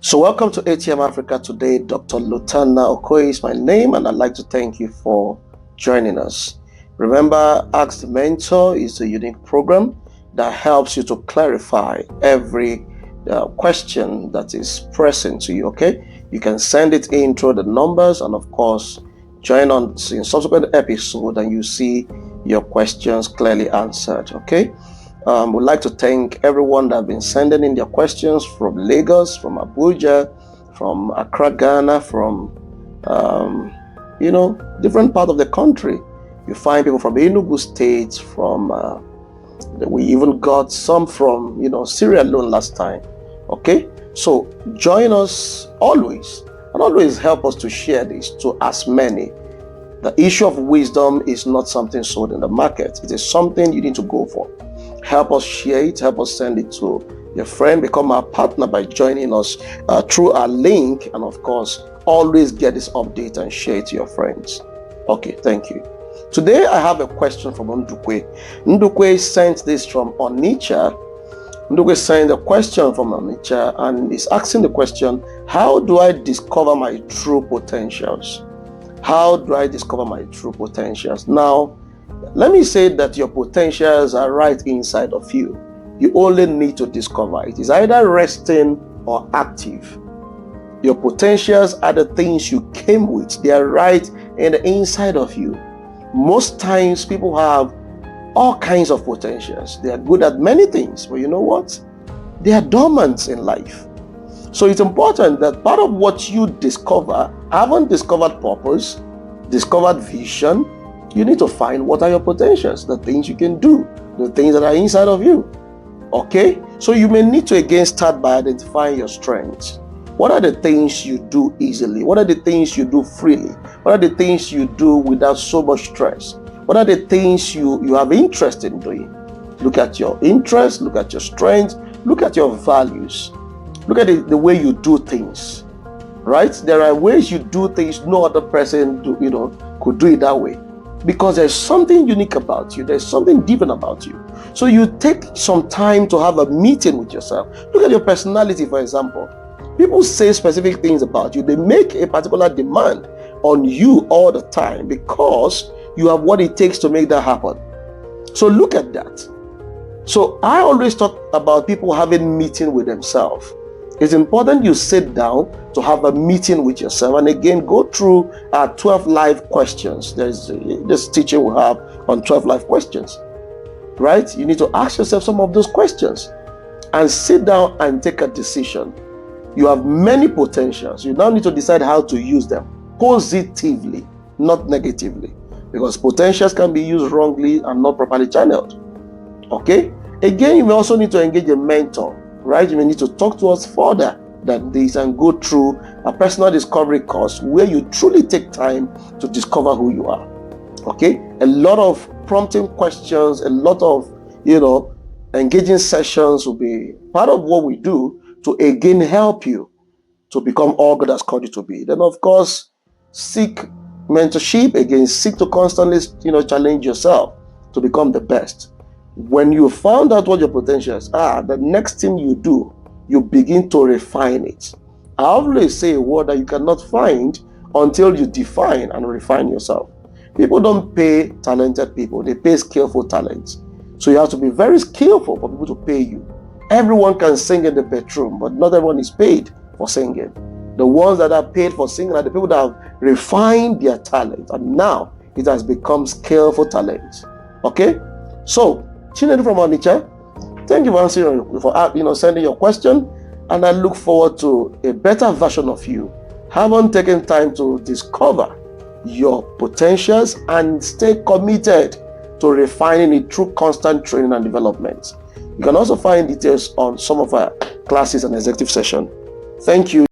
So welcome to ATM Africa today. Dr. Lotanna Okoye is my name, and I'd like to thank you for joining us. Remember, Ask the Mentor is a unique program that helps you to clarify every question that is pressing to you, okay? You can send it in through the numbers, and of course, join on in subsequent episode and you see your questions clearly answered, okay? We'd like to thank everyone that have been sending in their questions from Lagos, from Abuja, from Accra, Ghana, from different part of the country. You find people from Enugu State, from we even got some from Sierra Leone last time. Okay, so join us always, and always help us to share this to as many. The issue of wisdom is not something sold in the market. It is something you need to go for. Help us share it. Help us send it to your friend. Become our partner by joining us through our link. And of course, always get this update and share it to your friends. Okay, thank you. Today, I have a question from Ndukwe. Ndukwe sent this from Onitsha. Ndukwe sent a question from Onitsha and is asking the question, how do I discover my true potentials? How do I discover my true potentials? Now, let me say that your potentials are right inside of you. You only need to discover it. It's either resting or active. Your potentials are the things you came with. They are right in the inside of you. Most times people have all kinds of potentials. They are good at many things, but you know what? They are dormant in life. So it's important that part of what you discover, haven't discovered purpose, discovered vision, you need to find what are your potentials, the things you can do, the things that are inside of you. Okay? So you may need to again start by identifying your strengths. What are the things you do easily? What are the things you do freely? What are the things you do without so much stress? What are the things you have interest in doing? Look at your interests, look at your strengths, look at your values. Look at the way you do things, right? There are ways you do things no other person could do it that way, because there's something unique about you. There's something different about you. So you take some time to have a meeting with yourself. Look at your personality, for example. People say specific things about you. They make a particular demand on you all the time because you have what it takes to make that happen. So look at that. So I always talk about people having meeting with themselves. It's important you sit down to have a meeting with yourself, and again go through our 12 life questions. There's this teaching we have on 12 life questions, right? You need to ask yourself some of those questions and sit down and take a decision. You have many potentials. You now need to decide how to use them positively, not negatively, because potentials can be used wrongly and not properly channeled. Okay? Again, you may also need to engage a mentor. Right? You may need to talk to us further than this and go through a personal discovery course where you truly take time to discover who you are. Okay? A lot of prompting questions, a lot of, engaging sessions will be part of what we do to again help you to become all God has called you to be. Then, of course, seek mentorship. Again, seek to constantly, challenge yourself to become the best. When you found out what your potentials are, the next thing you do, you begin to refine it. I always say a word that you cannot find until you define and refine yourself. People don't pay talented people, they pay skillful talents. So you have to be very skillful for people to pay you. Everyone can sing in the bedroom, but not everyone is paid for singing. The ones that are paid for singing are the people that have refined their talent, and now it has become skillful talent. Okay? So, Chinedu from Onitsha, thank you for answering, for sending your question, and I look forward to a better version of you. Haven't taken time to discover your potentials and stay committed to refining it through constant training and development. You can also find details on some of our classes and executive session. Thank you.